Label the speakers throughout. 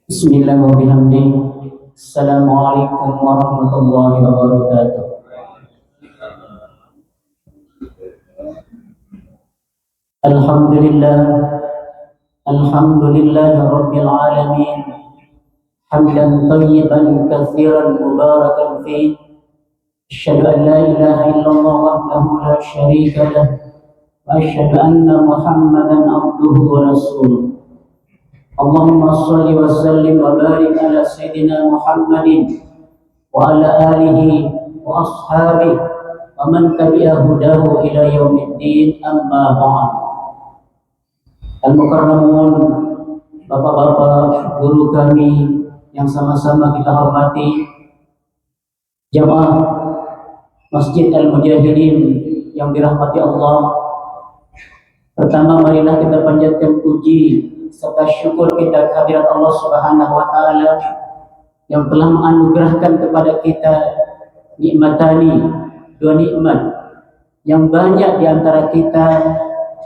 Speaker 1: Bismillah wa bihamdi. Assalamualaikum warahmatullahi wabarakatuh. Alhamdulillah. Alhamdulillah Rabbil alamin. Hamdan tayyiban katsiran mubarakan fi. Asyhadu an la ilaha illallah wahdahu la syarika lah. Wa asyhadu anna Muhammadan abduhu wa rasuluh. Allahumma salli wa sallim wa barik ala sayyidina Muhammadin wa ala alihi wa ashabihi wa man tabi'a hudahu ila yaumiddin, amma ba'd. Al-Mukarramun, bapak-bapak, guru kami yang sama-sama kita hormati, jamaah Masjid Al-Mujahidin yang dirahmati Allah. Pertama, marilah kita panjatkan puji serta syukur kita kehadirat Allah Subhanahu wa taala yang telah menganugerahkan kepada kita nikmatani, dua nikmat yang banyak di antara kita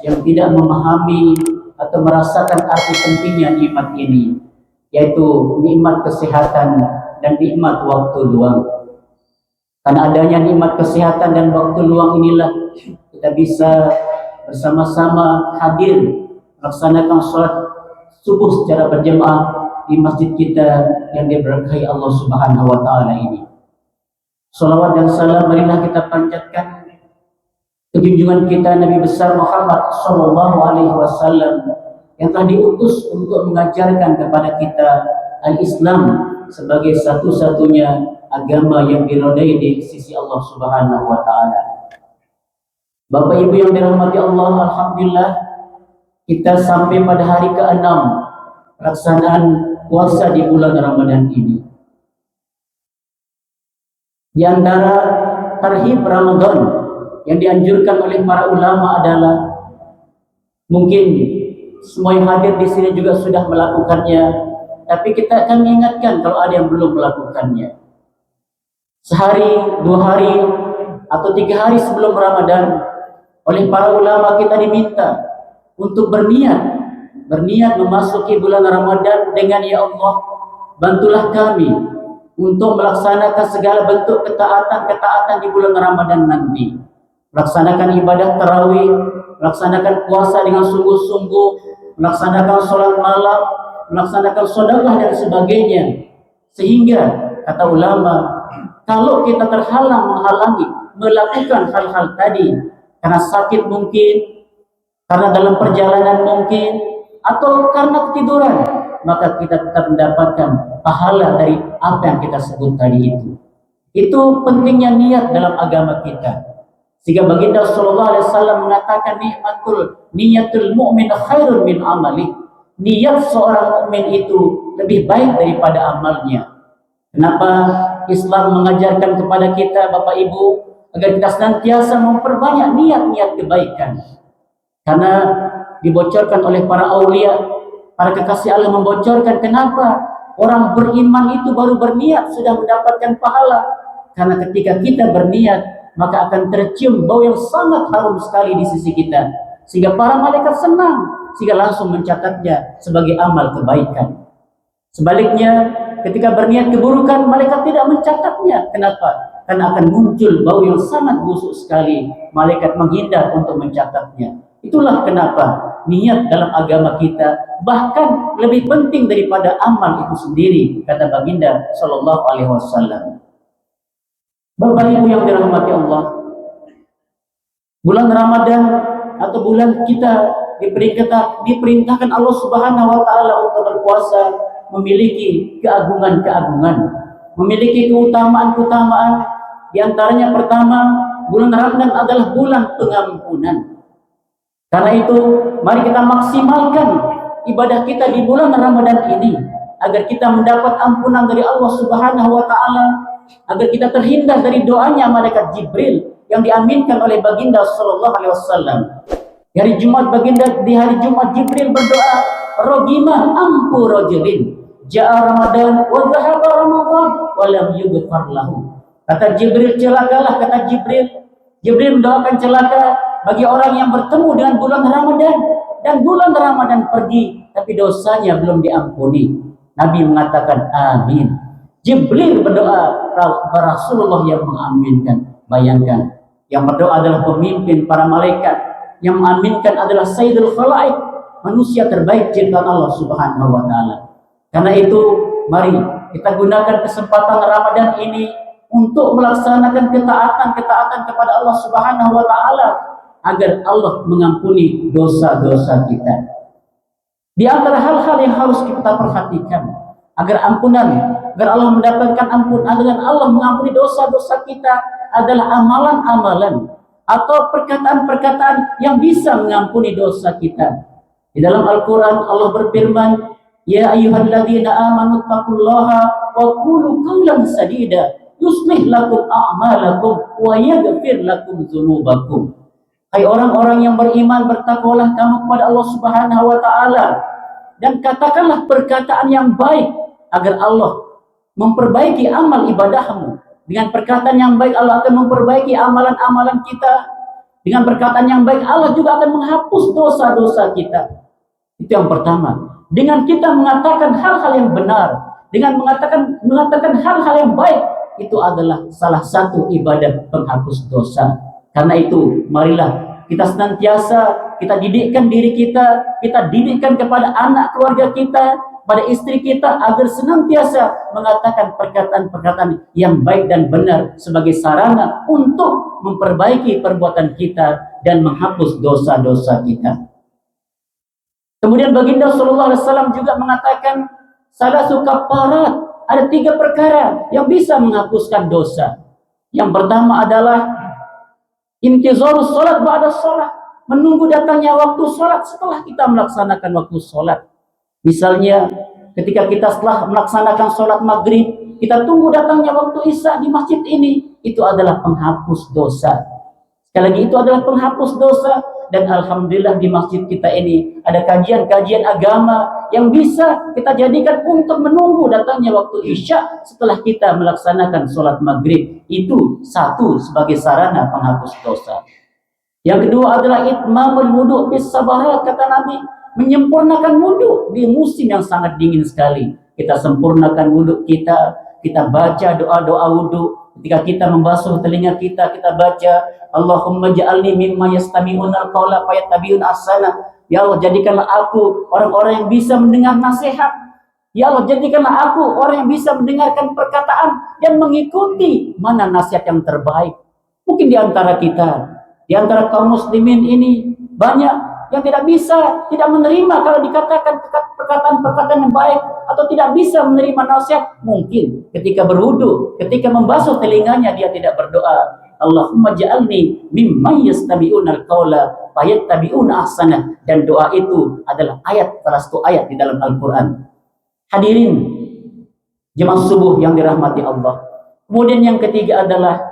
Speaker 1: yang tidak memahami atau merasakan arti pentingnya nikmat ini, yaitu nikmat kesehatan dan nikmat waktu luang. Karena adanya nikmat kesehatan dan waktu luang inilah kita bisa bersama-sama hadir melaksanakan sholat subuh secara berjamaah di masjid kita yang diberkahi Allah Subhanahu wa taala ini. Salawat dan salam marilah kita panjatkan kejunjungan kita Nabi besar Muhammad sallallahu alaihi wasallam yang telah diutus untuk mengajarkan kepada kita al-Islam sebagai satu-satunya agama yang diridai di sisi Allah Subhanahu wa taala. Bapak Ibu yang dirahmati Allah, alhamdulillah kita sampai pada hari ke-6 pelaksanaan puasa di bulan Ramadan ini. Di antara tarhib Ramadan yang dianjurkan oleh para ulama adalah, mungkin semua yang hadir di sini juga sudah melakukannya, tapi kita akan mengingatkan kalau ada yang belum melakukannya. Sehari, 2 hari, atau 3 hari sebelum Ramadan, oleh para ulama kita diminta untuk berniat memasuki bulan Ramadan dengan, ya Allah, bantulah kami untuk melaksanakan segala bentuk ketaatan di bulan Ramadan nanti. Melaksanakan ibadah tarawih, melaksanakan puasa dengan sungguh-sungguh, melaksanakan sholat malam, melaksanakan sedekah dan sebagainya. Sehingga kata ulama, kalau kita menghalangi melakukan hal-hal tadi karena sakit mungkin, karena dalam perjalanan mungkin, atau karena ketiduran, maka kita tetap mendapatkan pahala dari apa yang kita sebut tadi itu. Itu pentingnya niat dalam agama kita. Sehingga baginda sallallahu alaihi wasallam mengatakan niyatul mu'min khairun min amali. Niat seorang mukmin itu lebih baik daripada amalnya. Kenapa Islam mengajarkan kepada kita, Bapak Ibu, agar kita senantiasa memperbanyak niat-niat kebaikan? Karena dibocorkan oleh para aulia, para kekasih Allah membocorkan kenapa orang beriman itu baru berniat sudah mendapatkan pahala. Karena ketika kita berniat, maka akan tercium bau yang sangat harum sekali di sisi kita, sehingga para malaikat senang, sehingga langsung mencatatnya sebagai amal kebaikan. Sebaliknya, ketika berniat keburukan, malaikat tidak mencatatnya. Kenapa? Karena akan muncul bau yang sangat busuk sekali, malaikat menghindar untuk mencatatnya. Itulah kenapa niat dalam agama kita bahkan lebih penting daripada amal itu sendiri, kata baginda sallallahu alaihi wasallam. Bapak Ibu yang dirahmati Allah, bulan Ramadan atau bulan kita diperintahkan Allah Subhanahu wa taala untuk berpuasa, memiliki keagungan-keagungan, memiliki keutamaan-keutamaan. Di antaranya pertama, bulan Ramadan adalah bulan pengampunan. Karena itu, mari kita maksimalkan ibadah kita di bulan Ramadan ini agar kita mendapat ampunan dari Allah Subhanahu wa taala, agar kita terhindar dari doanya malaikat Jibril yang diaminkan oleh baginda sallallahu alaihi wasallam. Di hari Jumat Jibril berdoa, "Rogima ampu rajulin ja'a Ramadan wa dhahaba Ramadan wa lam yughfar lahu." Kata Jibril, celakalah, kata Jibril mendoakan celaka bagi orang yang bertemu dengan bulan Ramadan dan bulan Ramadan pergi tapi dosanya belum diampuni. Nabi mengatakan amin. Jibril berdoa, Rasulullah yang mengaminkan. Bayangkan, yang berdoa adalah pemimpin para malaikat, yang mengaminkan adalah Sayyidul Khalaik, manusia terbaik ciptaan Allah Subhanahu wa taala. Karena itu, mari kita gunakan kesempatan Ramadan ini untuk melaksanakan ketaatan kepada Allah Subhanahu wa taala agar Allah mengampuni dosa-dosa kita. Di antara hal-hal yang harus kita perhatikan agar Allah mendapatkan agar Allah mengampuni dosa-dosa kita adalah amalan-amalan atau perkataan-perkataan yang bisa mengampuni dosa kita. Di dalam Al-Quran Allah berfirman, ya ayyuhalladzina amanu taqullaha wa qulu qawlan sadida yuslih lakum a'malakum wa yaghfir lakum dzunubakum. Hai orang-orang yang beriman, bertakwalah kamu kepada Allah Subhanahu wa taala dan katakanlah perkataan yang baik agar Allah memperbaiki amal ibadahmu. Dengan perkataan yang baik Allah akan memperbaiki amalan-amalan kita. Dengan perkataan yang baik Allah juga akan menghapus dosa-dosa kita. Itu yang pertama. Dengan kita mengatakan hal-hal yang benar, dengan mengatakan hal-hal yang baik, itu adalah salah satu ibadah penghapus dosa. Karena itu, marilah kita senantiasa kita didikkan diri kita didikkan kepada anak keluarga kita, pada istri kita agar senantiasa mengatakan perkataan-perkataan yang baik dan benar sebagai sarana untuk memperbaiki perbuatan kita dan menghapus dosa-dosa kita. Kemudian baginda sallallahu alaihi wasallam juga mengatakan salasu kafarat, ada 3 perkara yang bisa menghapuskan dosa. Yang pertama adalah intizarus salat ba'da salat, menunggu datangnya waktu salat setelah kita melaksanakan waktu salat. Misalnya ketika kita setelah melaksanakan salat maghrib, kita tunggu datangnya waktu isya di masjid ini, itu adalah penghapus dosa. Sekali lagi, itu adalah penghapus dosa. Dan alhamdulillah di masjid kita ini ada kajian-kajian agama yang bisa kita jadikan untuk menunggu datangnya waktu isya setelah kita melaksanakan sholat maghrib. Itu satu sebagai sarana penghapus dosa. Yang kedua adalah itmamul wudu bis sabahat, kata Nabi, menyempurnakan wudu di musim yang sangat dingin sekali. Kita sempurnakan wudu kita baca doa-doa wudu. Ketika kita membasuh telinga kita baca Allahumma ja'alni mimma yastami'una al-qawla fayattabi'una ahsana. Ya Allah, jadikanlah aku orang-orang yang bisa mendengar nasihat. Ya Allah, jadikanlah aku orang yang bisa mendengarkan perkataan dan mengikuti mana nasihat yang terbaik. Mungkin di antara kita, di antara kaum muslimin ini banyak yang tidak menerima kalau dikatakan perkataan-perkataan yang baik, atau tidak bisa menerima nasihat. Mungkin ketika berwudu, ketika membasuh telinganya dia tidak berdoa, Allahumma ja'alni mimman yastabi'una al-qawla fayattabi'una ahsana. Dan doa itu adalah salah satu ayat di dalam Al-Quran. Hadirin jemaah subuh yang dirahmati Allah. Kemudian yang ketiga adalah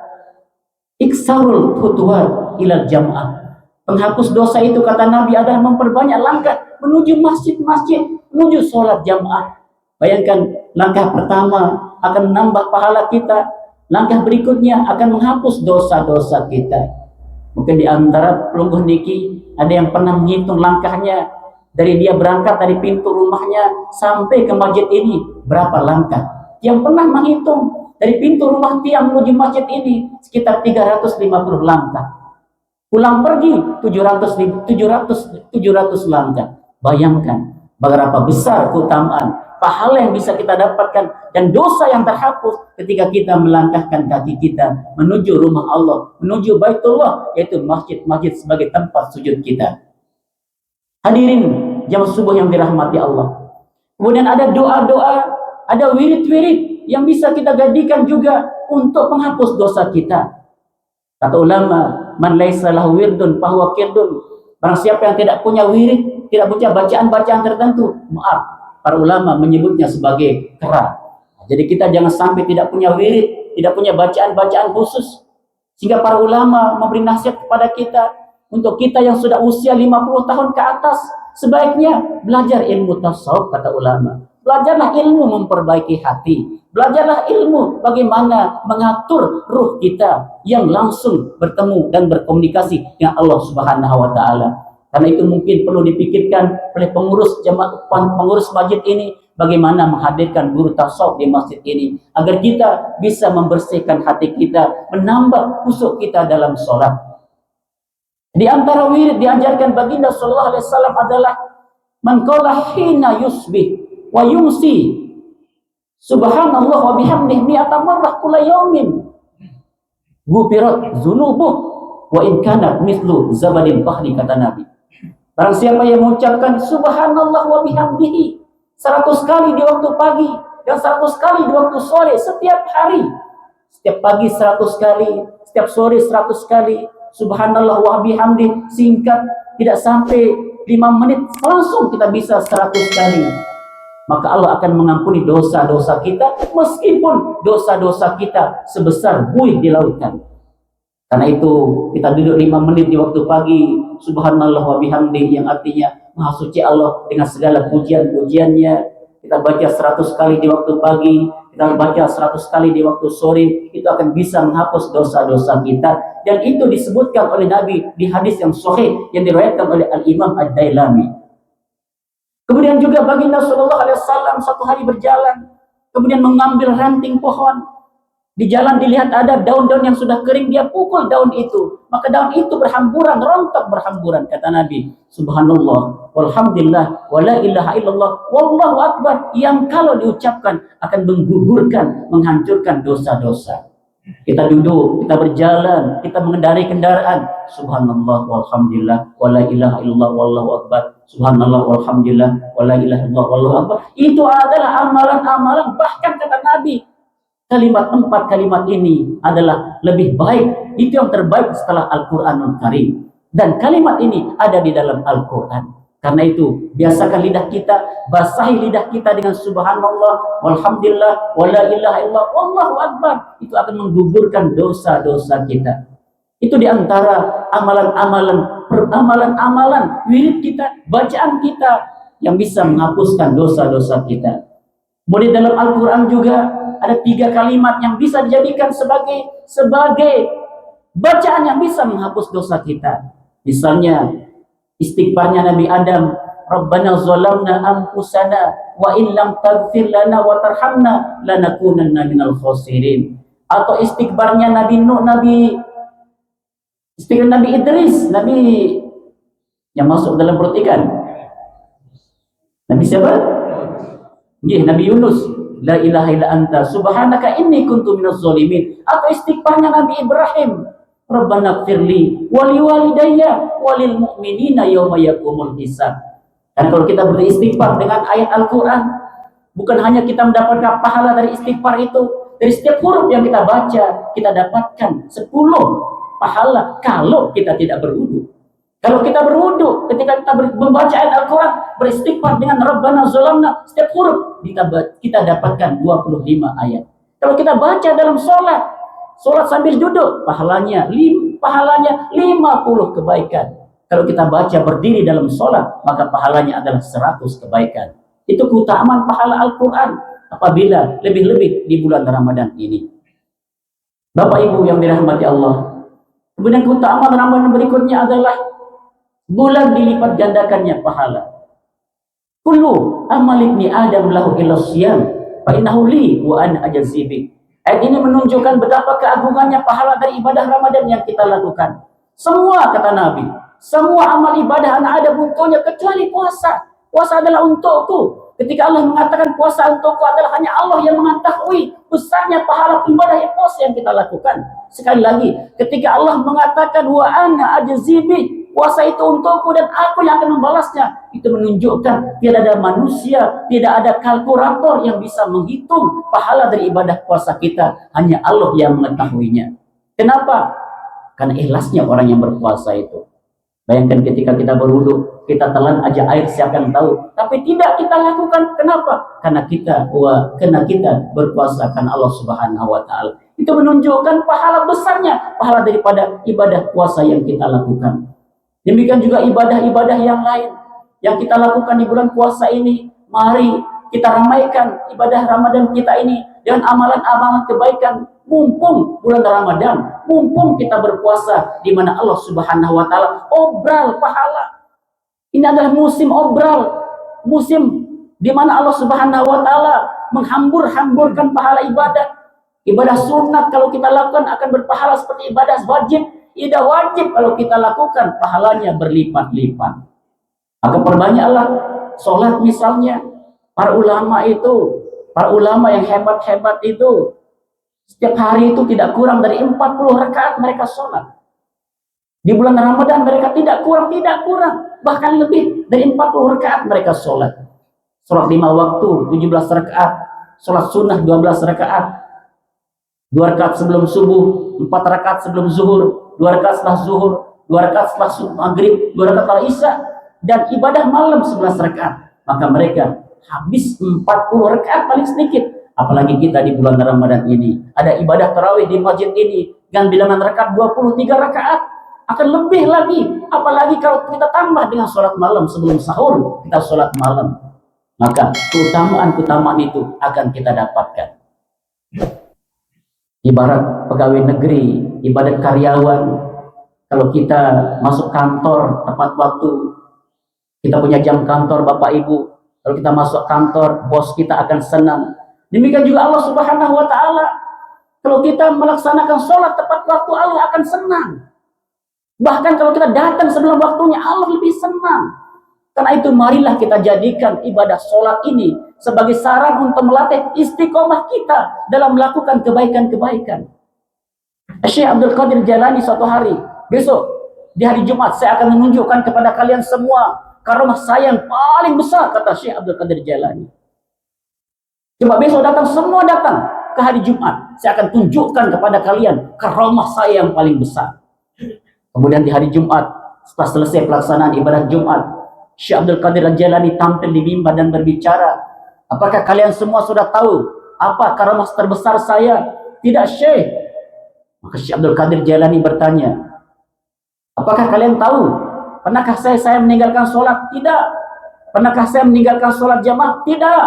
Speaker 1: iksarul khutwat ilal jamaah. Penghapus dosa itu, kata Nabi, adalah memperbanyak langkah menuju masjid-masjid, menuju sholat jamaah. Bayangkan, langkah pertama akan menambah pahala kita, langkah berikutnya akan menghapus dosa-dosa kita. Mungkin di antara pelungguh niki ada yang pernah menghitung langkahnya dari dia berangkat dari pintu rumahnya sampai ke masjid ini berapa langkah. Yang pernah menghitung dari pintu rumah tiang menuju masjid ini sekitar 350 langkah. Pulang pergi 700 langkah. Bayangkan berapa besar keutamaan, pahala yang bisa kita dapatkan dan dosa yang terhapus ketika kita melangkahkan kaki kita menuju rumah Allah, menuju Baitullah, yaitu masjid-masjid sebagai tempat sujud kita. Hadirin jamaah subuh yang dirahmati Allah. Kemudian ada doa-doa, ada wirid-wirid yang bisa kita jadikan juga untuk menghapus dosa kita. Kata ulama, man laisa lahu wirdun fahuwa kirdun. Barang siapa yang tidak punya wirid, tidak punya bacaan-bacaan tertentu, maaf, para ulama menyebutnya sebagai kera. Jadi kita jangan sampai tidak punya wirid, tidak punya bacaan-bacaan khusus. Sehingga para ulama memberi nasihat kepada kita, untuk kita yang sudah usia 50 tahun ke atas, sebaiknya belajar ilmu tasawuf, kata ulama. Belajarlah ilmu memperbaiki hati. Belajarlah ilmu bagaimana mengatur ruh kita yang langsung bertemu dan berkomunikasi dengan Allah Subhanahu wa taala. Karena itu mungkin perlu dipikirkan oleh pengurus masjid ini, bagaimana menghadirkan guru tasawuf di masjid ini agar kita bisa membersihkan hati kita, menambah khusyuk kita dalam sholat. Di antara wirid diajarkan baginda sallallahu alaihi wasallam adalah man qala hina yusbih wa yumsi subhanallah wa bihamdihi mi'ata marrah kulla yaumin ghufirat dzunubuh wa in kana mithlu zabadil bahri, kata Nabi. Barang siapa yang mengucapkan subhanallah wa bihamdihi 100 kali di waktu pagi dan 100 kali di waktu sore setiap hari, setiap pagi 100 kali, setiap sore 100 kali, subhanallah wa bihamdi, singkat, tidak sampai 5 menit langsung kita bisa 100 kali, maka Allah akan mengampuni dosa-dosa kita meskipun dosa-dosa kita sebesar buih di lautan. Karena itu kita duduk 5 menit di waktu pagi, subhanallah wa bihamdi, yang artinya maha suci Allah dengan segala pujian-pujiannya. Kita baca 100 kali di waktu pagi, kita baca 100 kali di waktu sore, itu akan bisa menghapus dosa-dosa kita. Dan itu disebutkan oleh Nabi di hadis yang sahih yang diriwayatkan oleh Al-Imam Ad-Dailami. Kemudian juga baginda sallallahu alaihi wasallam satu hari berjalan, kemudian mengambil ranting pohon. Di jalan dilihat ada daun-daun yang sudah kering, dia pukul daun itu, maka daun itu berhamburan, rontok berhamburan. Kata Nabi, subhanallah walhamdulillah wala ilaha illallah wallahu akbar, yang kalau diucapkan akan menggugurkan, menghancurkan dosa-dosa. Kita duduk, kita berjalan, kita mengendarai kendaraan, subhanallah walhamdulillah wala ilaha illallah wallahu akbar, subhanallah walhamdulillah wala ilaha illallah wallahu akbar. Itu adalah amalan-amalan, bahkan kata Nabi, kalimat 4 kalimat ini adalah lebih baik, itu yang terbaik setelah Al-Quranul Karim. Dan kalimat ini ada di dalam Al-Quran. Karena itu, biasakan lidah kita, basahi lidah kita dengan subhanallah, walhamdulillah, wala ilaha illallah, wallahu akbar. Itu akan menggugurkan dosa-dosa kita. Itu diantara amalan-amalan, wirid kita, bacaan kita yang bisa menghapuskan dosa-dosa kita. Kemudian dalam Al-Quran juga ada 3 kalimat yang bisa dijadikan sebagai bacaan yang bisa menghapus dosa kita. Misalnya istighfarnya Nabi Adam, Rabbana zalamna anfusana wa in lam taghfir lana wa tarhamna lanakunanna minal khasirin. Atau istighfarnya Nabi Nuh, istighfar Nabi Idris, Nabi yang masuk dalam perut ikan. Nabi siapa? Nabi Yunus, la ilaha illa anta subhanaka inni kuntu minaz zalimin. Atau istighfarnya Nabi Ibrahim, Rabbana ighfirli wa liwalidayya wa lil mu'minina yauma yaqumul hisab. Dan kalau kita beristighfar dengan ayat Al-Quran, bukan hanya kita mendapatkan pahala dari istighfar itu, dari setiap huruf yang kita baca, kita dapatkan 10 pahala kalau kita tidak berwudu. Kalau kita berwudu, ketika kita membaca ayat Al-Quran, beristighfar dengan Rabbana zalamna, setiap huruf kita dapatkan 25 ayat. Kalau kita baca dalam sholat sambil duduk, pahalanya 50 kebaikan. Kalau kita baca berdiri dalam sholat, maka pahalanya adalah 100 kebaikan. Itu keutamaan pahala Al-Quran, apabila lebih-lebih di bulan Ramadan ini. Bapak Ibu yang dirahmati Allah. Kemudian keutamaan Ramadan berikutnya adalah bulan dilipat gandakannya pahala. Kullu amal ibni Adam lahu illa siyam fa innahu li wa ana ajzi bi. Ayat ini menunjukkan betapa keagungannya pahala dari ibadah Ramadan yang kita lakukan. Semua, kata Nabi, semua amal ibadah anak Adam untuknya kecuali puasa. Puasa adalah untukku. Ketika Allah mengatakan puasa untukku, adalah hanya Allah yang mengetahui besarnya pahala ibadah puasa yang kita lakukan. Sekali lagi, ketika Allah mengatakan wa ana ajzi bi, puasa itu untukku dan aku yang akan membalasnya, itu menunjukkan tidak ada manusia, tidak ada kalkulator yang bisa menghitung pahala dari ibadah puasa kita. Hanya Allah yang mengetahuinya. Kenapa? Karena ikhlasnya orang yang berpuasa itu. Bayangkan ketika kita berwudu, kita telan aja air, siapa yang tahu? Tapi tidak kita lakukan. Kenapa? Karena kita berpuasa karena Allah Subhanahu wa Ta'ala. Itu menunjukkan pahala besarnya, pahala daripada ibadah puasa yang kita lakukan. Demikian juga ibadah-ibadah yang lain yang kita lakukan di bulan puasa ini. Mari kita ramaikan ibadah Ramadan kita ini dengan amalan-amalan kebaikan. Mumpung bulan Ramadan, mumpung kita berpuasa, di mana Allah Subhanahu wa Ta'ala obral pahala. Ini adalah musim obral, musim di mana Allah Subhanahu wa taala menghambur-hamburkan pahala ibadah. Ibadah sunat kalau kita lakukan akan berpahala seperti ibadah wajib. Ibadah wajib kalau kita lakukan pahalanya berlipat-lipat. Maka perbanyaklah sholat misalnya. Para ulama yang hebat-hebat itu setiap hari itu tidak kurang dari 40 rakaat mereka sholat. Di bulan Ramadan mereka tidak kurang, bahkan lebih dari 40 rakaat mereka sholat. Sholat 5 waktu 17 rakaat, sholat sunnah 12 rakaat, 2 rakaat sebelum subuh, 4 rakaat sebelum zuhur, 2 rakaat setelah zuhur, 2 rakaat setelah maghrib, 2 rakaat setelah isya, dan ibadah malam 11 rakaat. Maka mereka habis 40 rakaat paling sedikit. Apalagi kita di bulan Ramadan ini ada ibadah tarawih di masjid ini dengan bilangan rakaat 23 rakaat, akan lebih lagi. Apalagi kalau kita tambah dengan sholat malam sebelum sahur, kita sholat malam, maka keutamaan itu akan kita dapatkan. Ibarat pegawai negeri, ibarat karyawan, kalau kita masuk kantor tepat waktu, kita punya jam kantor Bapak Ibu, kalau kita masuk kantor, bos kita akan senang. Demikian juga Allah Subhanahu wa taala, kalau kita melaksanakan sholat tepat waktu, Allah akan senang. Bahkan kalau kita datang sebelum waktunya, Allah lebih senang. Karena itu marilah kita jadikan ibadah sholat ini sebagai saran untuk melatih istiqomah kita dalam melakukan kebaikan-kebaikan. Syekh Abdul Qadir Jailani suatu hari, besok di hari Jumat, saya akan menunjukkan kepada kalian semua karamah saya yang paling besar, kata Syekh Abdul Qadir Jailani. Coba besok datang, semua datang ke hari Jumat, saya akan tunjukkan kepada kalian karamah saya yang paling besar. Kemudian di hari Jumat, setelah selesai pelaksanaan ibadah Jumat, Syekh Abdul Qadir Jailani tampil di mimbar dan berbicara, apakah kalian semua sudah tahu apa karamah terbesar saya? Tidak, Syekh. Maka Syekh Abdul Qadir Jailani bertanya, apakah kalian tahu? Pernahkah saya meninggalkan sholat? Tidak. Pernahkah saya meninggalkan sholat jamaah? Tidak.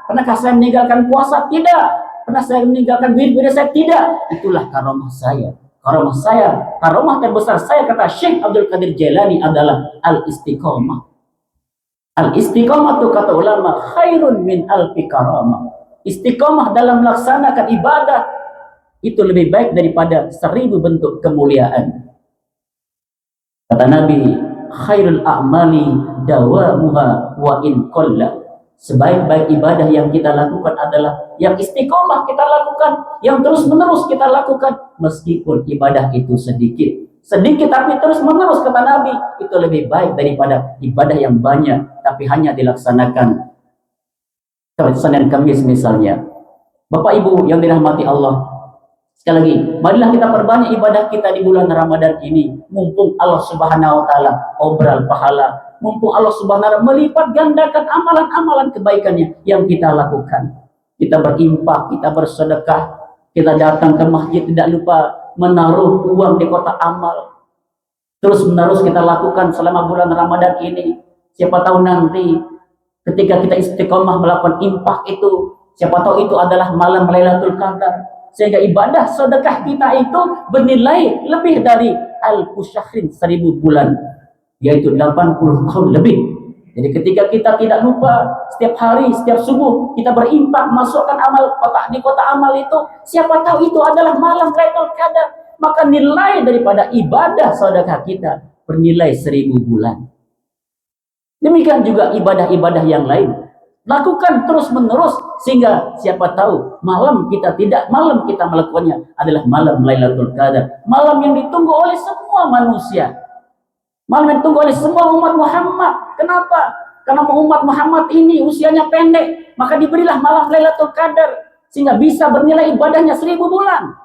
Speaker 1: Pernahkah saya meninggalkan puasa? Tidak. Pernah saya meninggalkan wirid saya? Tidak. Itulah karamah saya. Karamah terbesar saya, kata Syekh Abdul Qadir Jailani, adalah al-istiqomah. Al-istiqomah itu, kata ulama, khairun min alfi karamah. Istiqomah dalam melaksanakan ibadah itu lebih baik daripada 1000 bentuk kemuliaan. Kata Nabi, khairul a'mali dawamuha wa in qalla. Sebaik-baik ibadah yang kita lakukan adalah yang istiqomah kita lakukan, yang terus-menerus kita lakukan, meskipun ibadah itu sedikit tapi terus-menerus, kata Nabi, itu lebih baik daripada ibadah yang banyak tapi hanya dilaksanakan Senin Kamis misalnya. Bapak Ibu yang dirahmati Allah, sekali lagi, marilah kita perbanyak ibadah kita di bulan Ramadan ini, mumpung Allah Subhanahu wa taala obral pahala, mumpung Allah Subhanahu wa taala melipat gandakan amalan-amalan kebaikannya yang kita lakukan. Kita berinfak, kita bersedekah, kita datang ke masjid, tidak lupa menaruh uang di kotak amal. Terus menerus kita lakukan selama bulan Ramadan ini. Siapa tahu nanti ketika kita istiqomah melakukan infak itu, siapa tahu itu adalah malam Lailatul Qadar, sehingga ibadah sedekah kita itu bernilai lebih dari al-syahrin, 1000 bulan, yaitu 80 tahun lebih. Jadi ketika kita tidak lupa setiap hari, setiap subuh kita berinfak, masukkan amal kotak di kotak amal itu, siapa tahu itu adalah malam Lailatul Qadar, maka nilai daripada ibadah sedekah kita bernilai 1000 bulan. Demikian juga ibadah-ibadah yang lain, lakukan terus-menerus, sehingga siapa tahu malam kita melakukannya adalah malam Lailatul Qadar, malam yang ditunggu oleh semua manusia, malam yang ditunggu oleh semua umat Muhammad. Kenapa? Karena umat Muhammad ini usianya pendek, maka diberilah malam Lailatul Qadar sehingga bisa bernilai ibadahnya 1000 bulan.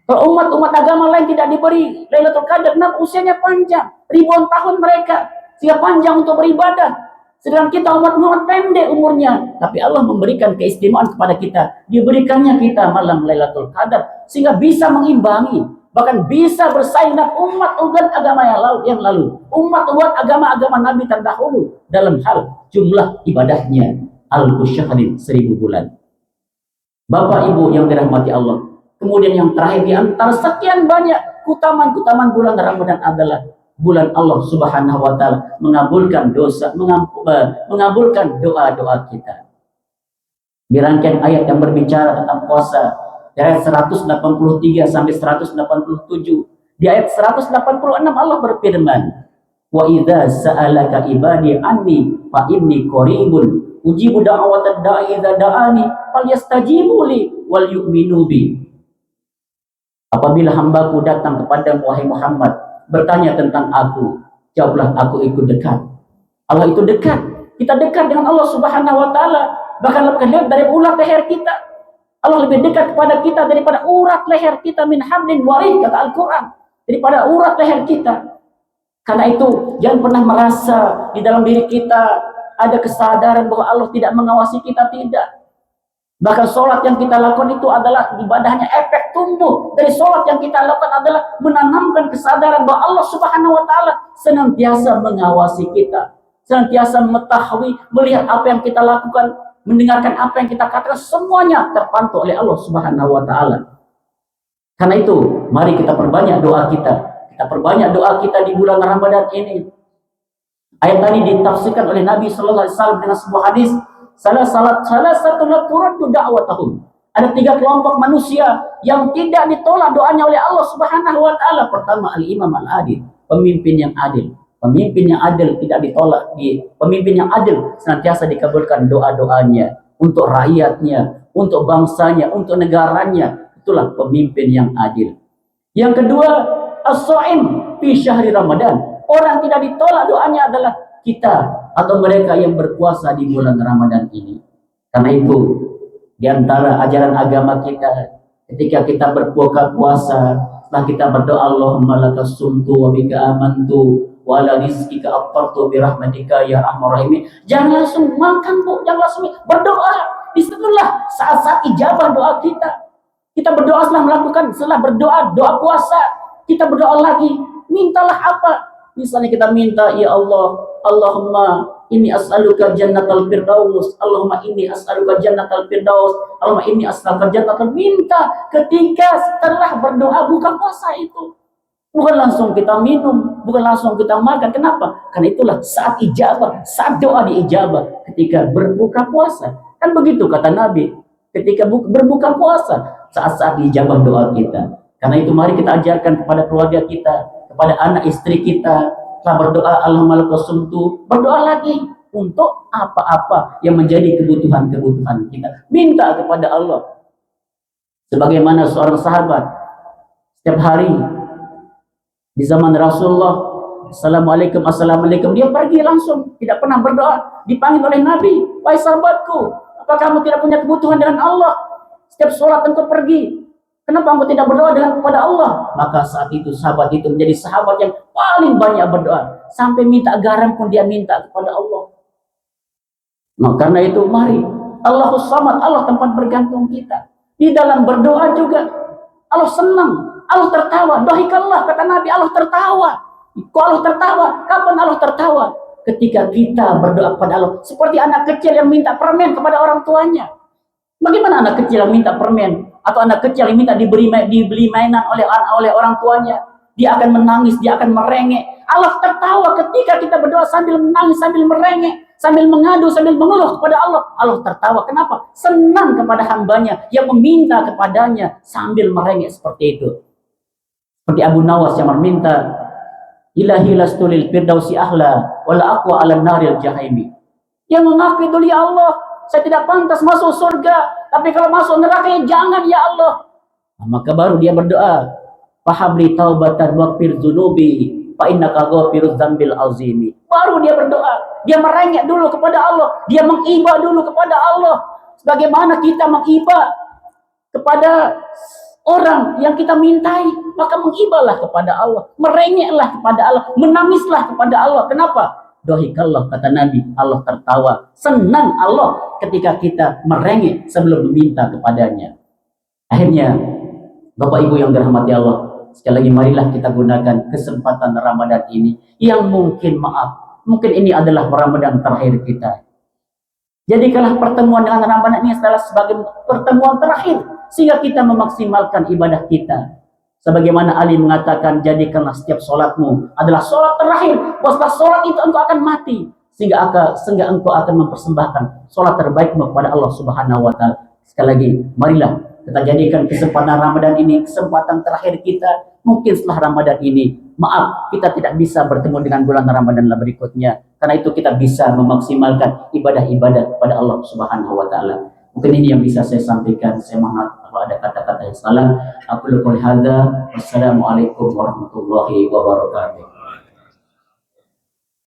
Speaker 1: Kalau umat agama lain tidak diberi Lailatul Qadar, karena usianya panjang, ribuan tahun mereka, sehingga panjang untuk beribadah. Sedangkan kita umat Muhammad pendek umurnya, tapi Allah memberikan keistimewaan kepada kita, diberikannya kita malam Lailatul Qadar sehingga bisa mengimbangi, bahkan bisa bersaing dengan umat-umat agama yang lalu, umat-umat agama Nabi terdahulu dalam hal jumlah ibadahnya al-syahrin, 1000 bulan. Bapak Ibu yang dirahmati Allah, kemudian yang terakhir di antara sekian banyak keutamaan bulan Ramadan adalah bulan Allah Subhanahu wa taala mengabulkan mengabulkan doa-doa kita. Di rangkaian ayat yang berbicara tentang puasa, di ayat 183 sampai 187. Di ayat 186 Allah berfirman, "Wa idza sa'alaka ibadi anni fa inni qaribun ujibu da'watad da'i idza da'ani falyastajibu li wal yu'minu bi." Apabila hambaku datang kepadamu wahai Muhammad, bertanya tentang aku, jawablah aku ikut dekat. Allah itu dekat. Kita dekat dengan Allah Subhanahu wa taala. Bahkan lebih dekat dari urat leher kita. Allah lebih dekat kepada kita daripada urat leher kita, min hablin warid, kata Al-Quran. Daripada urat leher kita. Karena itu jangan pernah merasa di dalam diri kita ada kesadaran bahwa Allah tidak mengawasi kita, tidak. Bahkan sholat yang kita lakukan itu adalah ibadahnya efek tumbuh dari sholat yang kita lakukan adalah menanamkan kesadaran bahwa Allah Subhanahu wa taala senantiasa mengawasi kita, senantiasa mengetahui, melihat apa yang kita lakukan, mendengarkan apa yang kita katakan, semuanya terpantau oleh Allah Subhanahu wa taala. Karena itu, mari kita perbanyak doa kita. Kita perbanyak doa kita di bulan Ramadan ini. Ayat tadi ditafsirkan oleh Nabi sallallahu alaihi wasallam dengan sebuah hadis, salah satu turaddu da'watahum. Ada 3 kelompok manusia yang tidak ditolak doanya oleh Allah Subhanahu wa taala. Pertama, al-imam al-adil, pemimpin yang adil. Pemimpin yang adil tidak ditolak, pemimpin yang adil senantiasa dikabulkan doa-doanya untuk rakyatnya, untuk bangsanya, untuk negaranya. Itulah pemimpin yang adil. Yang kedua, as-shaim fi syahri Ramadan. Orang tidak ditolak doanya adalah kita atau mereka yang berpuasa di bulan Ramadan ini. Karena itu, di antara ajaran agama kita, ketika kita berbuka puasa, setelah kita berdoa, Allahumma lakas sumtu wa bika amantu wa ala rizkika aftartu bi rahmatika ya arhamar rahimin. Jangan langsung makan, Bu, jangan langsung berdoa. Disitulah saat-saat ijabah doa kita. Kita berdoa setelah berdoa, doa puasa, kita berdoa lagi, mintalah apa? Misalnya kita minta, ya Allah, Allahumma inni as'aluka jannatal firdaus, Allahumma inni as'aluka jannatal firdaus, Allahumma inni as'aluka jannatal, minta ketika setelah berdoa buka puasa itu. Bukan langsung kita minum, bukan langsung kita makan. Kenapa? Karena itulah saat ijabah, saat doa diijabah ketika berbuka puasa. Kan begitu kata Nabi, ketika berbuka puasa, saat-saat diijabah doa kita. Karena itu mari kita ajarkan kepada keluarga kita, kepada anak istri kita, setelah berdoa Allahumma lakas sumtu, berdoa lagi untuk apa-apa yang menjadi kebutuhan-kebutuhan kita. Minta kepada Allah. Sebagaimana seorang sahabat setiap hari di zaman Rasulullah, Assalamualaikum, Assalamualaikum, dia pergi langsung, tidak pernah berdoa. Dipanggil oleh Nabi, wahai sahabatku, apa kamu tidak punya kebutuhan dengan Allah? Setiap sholat engkau pergi, kenapa engkau tidak berdoa dengan kepada Allah? Maka saat itu sahabat itu menjadi sahabat yang paling banyak berdoa. Sampai minta garam pun dia minta kepada Allah. Nah, karena itu mari, Allahus Samad, Allah tempat bergantung kita. Di dalam berdoa juga, Allah senang, Allah tertawa. Dohikallah, kata Nabi, Allah tertawa. Kok Allah tertawa? Kapan Allah tertawa? Ketika kita berdoa kepada Allah. Seperti anak kecil yang minta permen kepada orang tuanya. Bagaimana anak kecil yang minta permen? Atau anak kecil yang minta dibeli mainan oleh orang tuanya, dia akan menangis, dia akan merengek. Allah tertawa ketika kita berdoa sambil menangis, sambil merengek, sambil mengadu, sambil mengeluh kepada Allah. Allah tertawa. Kenapa? Senang kepada hambanya yang meminta kepadanya sambil merengek seperti itu. Seperti Abu Nawas yang meminta, Ilahi lastulil firdausi ahla wala aqwa ala naril jahimi. Yang mengaku itu, ya Allah, saya tidak pantas masuk surga, tapi kalau masuk neraka ya jangan ya Allah. Nah, maka baru dia berdoa, fahabli taubatan waqfir dzunubi fa innaka ghafirudz dzambil azimi. Baru dia berdoa, dia merengek dulu kepada Allah, dia mengiba dulu kepada Allah. Sebagaimana kita mengiba kepada orang yang kita mintai, maka mengibalah kepada Allah, merengeklah kepada Allah, menangislah kepada Allah. Kenapa? Dohikallah, kata Nabi, Allah tertawa. Senang Allah ketika kita merengek sebelum meminta kepadanya. Akhirnya, Bapak Ibu yang dirahmati Allah, sekali lagi marilah kita gunakan kesempatan Ramadan ini yang mungkin ini adalah Ramadan terakhir kita. Jadikanlah pertemuan dengan Ramadan ini adalah sebagai pertemuan terakhir, sehingga kita memaksimalkan ibadah kita. Sebagaimana Ali mengatakan, jadikanlah setiap sholatmu adalah sholat terakhir. Setelah sholat itu engkau akan mati. Sehingga engkau akan mempersembahkan sholat terbaikmu kepada Allah Subhanahu wa Ta'ala. Sekali lagi, marilah kita jadikan kesempatan Ramadan ini kesempatan terakhir kita. Mungkin setelah Ramadan ini, maaf, kita tidak bisa bertemu dengan bulan Ramadan berikutnya. Karena itu kita bisa memaksimalkan ibadah-ibadah kepada Allah Subhanahu wa Ta'ala. Mungkin ini yang bisa saya sampaikan. Saya mohon kalau ada kata-kata yang salah. Aku qouli hadza. Wassalamualaikum warahmatullahi wabarakatuh.